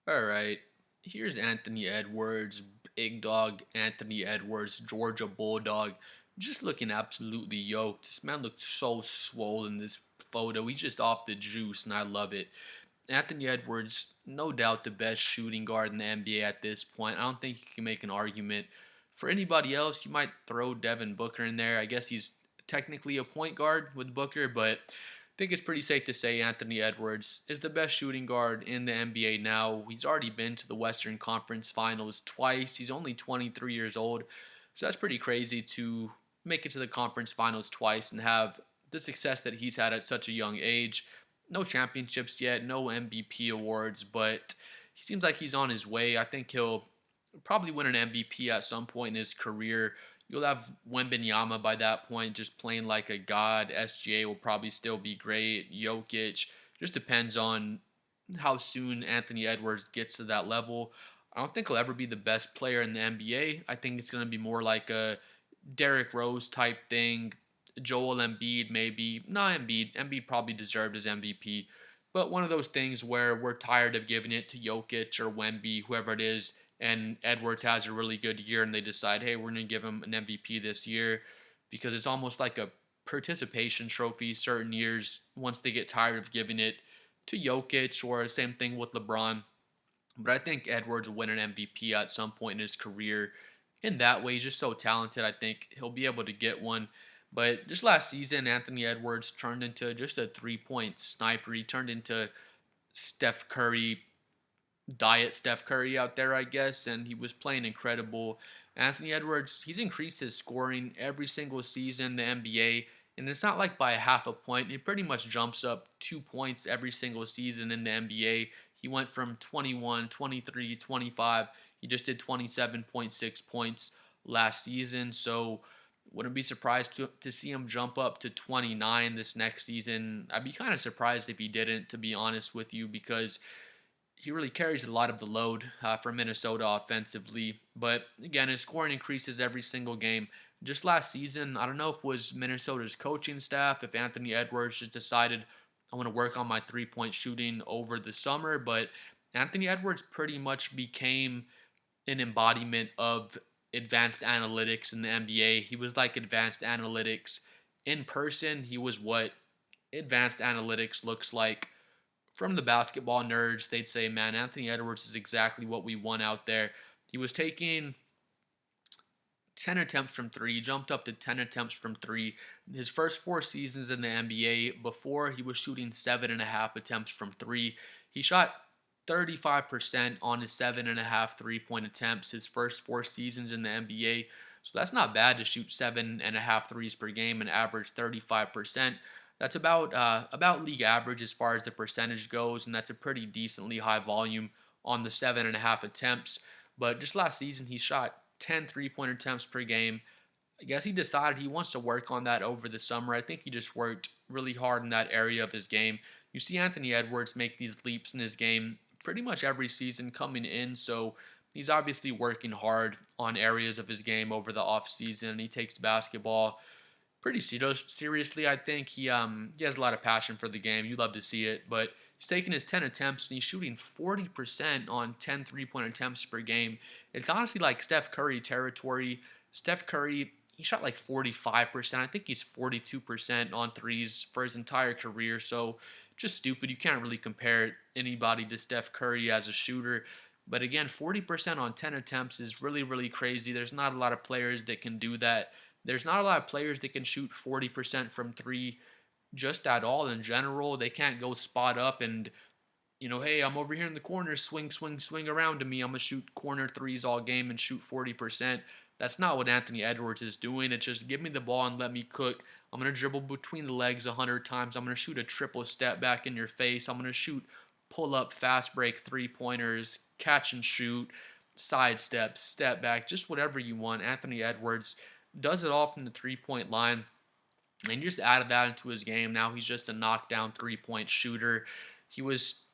All right. Here's Anthony Edwards, big dog Anthony Edwards, Georgia Bulldog. Just looking absolutely yoked. This man looks so swollen in this photo. He's just off the juice, and I love it. Anthony Edwards, no doubt the best shooting guard in the NBA at this point. I don't think you can make an argument. For anybody else, you might throw Devin Booker in there. I guess he's technically a point guard with Booker, but I think it's pretty safe to say Anthony Edwards is the best shooting guard in the NBA now. He's already been to the Western Conference Finals twice. He's only 23 years old. So that's pretty crazy to make it to the conference finals twice and have the success that he's had at such a young age. No championships yet, no MVP awards, but he seems like he's on his way. I think he'll probably win an MVP at some point in his career. You'll have Wembenyama by that point, just playing like a god. SGA will probably still be great. Jokic just depends on how soon Anthony Edwards gets to that level. I don't think he'll ever be the best player in the NBA. I think it's going to be more like a Derrick Rose type thing. Joel Embiid, maybe. Not Embiid. Embiid probably deserved his MVP. But one of those things where we're tired of giving it to Jokic or Wemby, whoever it is, and Edwards has a really good year and they decide, hey, we're going to give him an MVP this year because it's almost like a participation trophy certain years once they get tired of giving it to Jokic or same thing with LeBron. But I think Edwards will win an MVP at some point in his career. In that way, he's just so talented. I think he'll be able to get one. But just last season, Anthony Edwards turned into just a 3 point sniper. He turned into Steph Curry, diet Steph Curry out there, I guess, and he was playing incredible. Anthony Edwards, he's increased his scoring every single season in the NBA, and it's not like by a half a point. He pretty much jumps up 2 points every single season in the NBA. He went from 21, 23, 25. He just did 27.6 points last season, so wouldn't be surprised to see him jump up to 29 this next season. I'd be kind of surprised if he didn't, to be honest with you, because he really carries a lot of the load for Minnesota offensively. But again, his scoring increases every single game. Just last season, I don't know if it was Minnesota's coaching staff, if Anthony Edwards just decided I want to work on my 3 point shooting over the summer, but Anthony Edwards pretty much became an embodiment of advanced analytics in the NBA. He was like advanced analytics in person. He was what advanced analytics looks like from the basketball nerds. They'd say, man, Anthony Edwards is exactly what we want out there. He was taking 10 attempts from three, jumped up to 10 attempts from three. His first 4 seasons in the NBA, before he was shooting 7.5 attempts from three. He shot 35% on his 7.5 3 point attempts his first 4 seasons in the NBA. So that's not bad to shoot 7.5 threes per game and average 35%. That's about league average as far as the percentage goes, and that's a pretty decently high volume on the 7.5 attempts. But just last season, he shot 10 3 point attempts per game. I guess he decided he wants to work on that over the summer. I think he just worked really hard in that area of his game. You see Anthony Edwards make these leaps in his game pretty much every season coming in, so he's obviously working hard on areas of his game over the offseason. He takes basketball pretty seriously. I think he has a lot of passion for the game. You love to see it, but he's taking his 10 attempts and he's shooting 40% on 10 3 point attempts per game. It's honestly like Steph Curry territory. Steph Curry, he shot like 45%. I think he's 42% on threes for his entire career. So just stupid. You can't really compare anybody to Steph Curry as a shooter. But again, 40% on 10 attempts is really, really crazy. There's not a lot of players that can do that. There's not a lot of players that can shoot 40% from three just at all in general. They can't go spot up and, hey, I'm over here in the corner, swing, swing, swing around to me. I'm going to shoot corner threes all game and shoot 40%. That's not what Anthony Edwards is doing. It's just give me the ball and let me cook. I'm going to dribble between the legs 100 times. I'm going to shoot a triple step back in your face. I'm going to shoot pull up, fast break 3 pointers, catch and shoot, side step, step back, just whatever you want. Anthony Edwards does it all from the 3 point line. And he just added that into his game. Now he's just a knockdown 3 point shooter. He was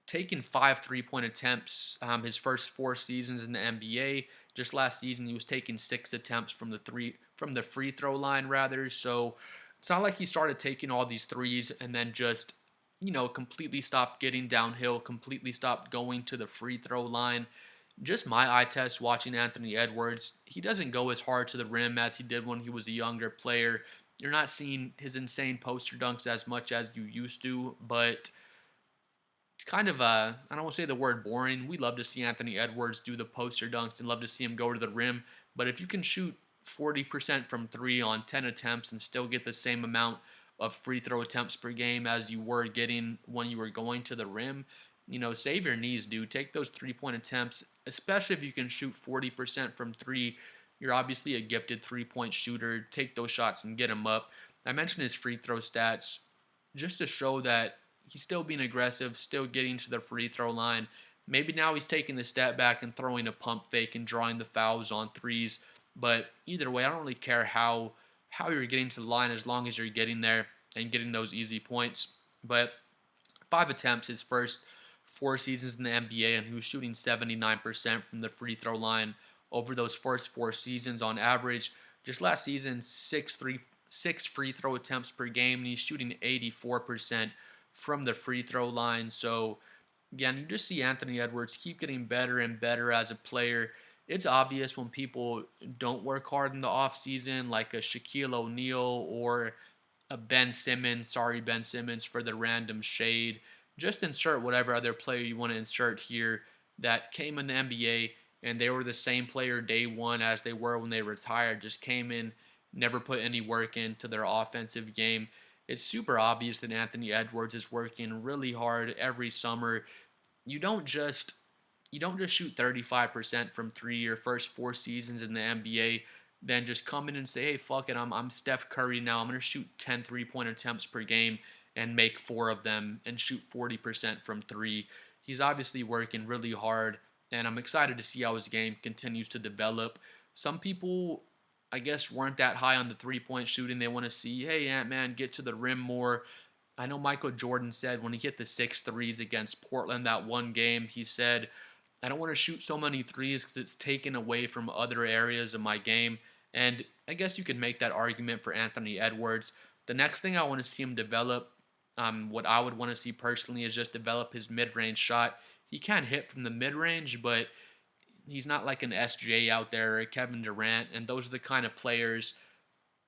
taking 5 3 point attempts his first 4 seasons in the NBA. Just last season, he was taking 6 attempts from the free throw line rather. So it's not like he started taking all these threes and then just completely stopped getting downhill, completely stopped going to the free throw line. Just my eye test watching Anthony Edwards, he doesn't go as hard to the rim as he did when he was a younger player. You're not seeing his insane poster dunks as much as you used to, but it's kind of I don't want to say the word boring. We love to see Anthony Edwards do the poster dunks and love to see him go to the rim, but if you can shoot 40% from 3 on 10 attempts and still get the same amount of free throw attempts per game as you were getting when you were going to the rim, save your knees, dude. Take those 3-point attempts, especially if you can shoot 40% from 3. You're obviously a gifted 3-point shooter. Take those shots and get them up. I mentioned his free throw stats just to show that he's still being aggressive, still getting to the free throw line. Maybe now he's taking the step back and throwing a pump fake and drawing the fouls on threes. But either way, I don't really care how you're getting to the line as long as you're getting there and getting those easy points. But 5 attempts his first 4 seasons in the NBA, and he was shooting 79% from the free throw line over those first 4 seasons on average. Just last season, six free throw attempts per game, and he's shooting 84% from the free throw line. So again, you just see Anthony Edwards keep getting better and better as a player. It's obvious when people don't work hard in the offseason, like a Shaquille O'Neal or a Ben Simmons. Sorry, Ben Simmons, for the random shade. Just insert whatever other player you want to insert here that came in the NBA and they were the same player day one as they were when they retired. Just came in, never put any work into their offensive game. It's super obvious that Anthony Edwards is working really hard every summer. You don't just you don't just shoot 35% from 3 your first 4 seasons in the NBA, then just come in and say, hey, fuck it, I'm Steph Curry now. I'm going to shoot 10 3-point attempts per game and make 4 of them and shoot 40% from 3. He's obviously working really hard, and I'm excited to see how his game continues to develop. Some people, I guess, weren't that high on the 3-point shooting. They want to see, hey, Ant-Man, get to the rim more. I know Michael Jordan said when he hit the 6 threes against Portland that one game, he said, I don't want to shoot so many threes because it's taken away from other areas of my game. And I guess you could make that argument for Anthony Edwards. The next thing I want to see him develop, what I would want to see personally, is just develop his mid-range shot. He can hit from the mid-range, but he's not like an SGA out there or a Kevin Durant, and those are the kind of players.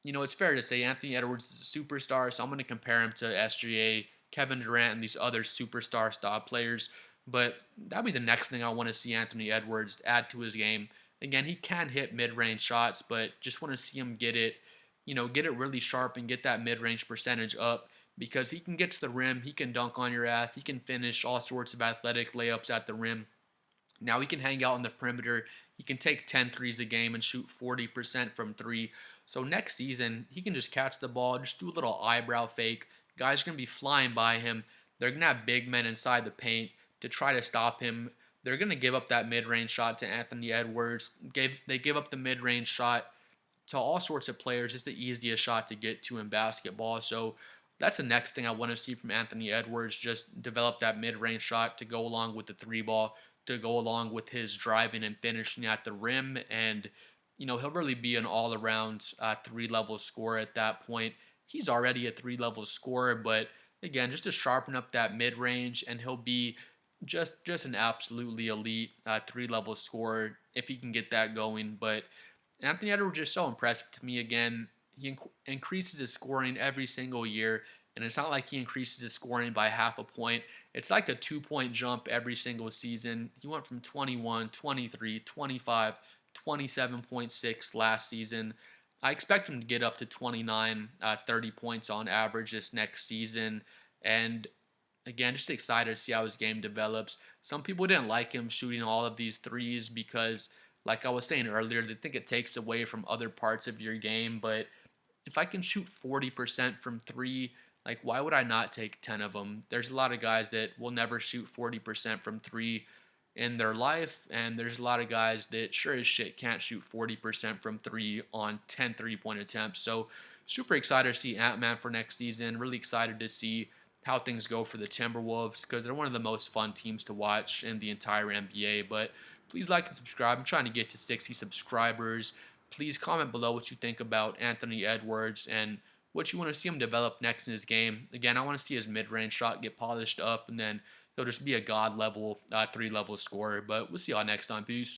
It's fair to say Anthony Edwards is a superstar, so I'm going to compare him to SGA, Kevin Durant, and these other superstar style players. But that'd be the next thing I want to see Anthony Edwards add to his game. Again, he can hit mid-range shots, but just want to see him get it really sharp and get that mid-range percentage up because he can get to the rim, he can dunk on your ass, he can finish all sorts of athletic layups at the rim. Now he can hang out on the perimeter. He can take 10 threes a game and shoot 40% from 3. So next season, he can just catch the ball, just do a little eyebrow fake. Guys are going to be flying by him. They're going to have big men inside the paint to try to stop him. They're going to give up that mid-range shot to Anthony Edwards. They give up the mid-range shot to all sorts of players. It's the easiest shot to get to in basketball. So that's the next thing I want to see from Anthony Edwards. Just develop that mid-range shot to go along with the 3 ball, to go along with his driving and finishing at the rim. And, he'll really be an all-around 3-level scorer at that point. He's already a 3-level scorer, but again, just to sharpen up that mid-range, and he'll be just an absolutely elite 3-level scorer if he can get that going. But Anthony Edwards is so impressive to me. Again, he increases his scoring every single year, and it's not like he increases his scoring by half a point. It's like a 2-point jump every single season. He went from 21, 23, 25, 27.6 last season. I expect him to get up to 29, 30 points on average this next season. And again, just excited to see how his game develops. Some people didn't like him shooting all of these threes because, like I was saying earlier, they think it takes away from other parts of your game. But if I can shoot 40% from 3, like, why would I not take 10 of them? There's a lot of guys that will never shoot 40% from 3 in their life, and there's a lot of guys that sure as shit can't shoot 40% from 3 on 10 3-point attempts. So super excited to see Ant-Man for next season. Really excited to see how things go for the Timberwolves because they're one of the most fun teams to watch in the entire NBA. But please like and subscribe. I'm trying to get to 60 subscribers. Please comment below what you think about Anthony Edwards and what you want to see him develop next in his game. Again, I want to see his mid-range shot get polished up, and then he'll just be a god level, 3 level scorer. But we'll see y'all next time. Peace.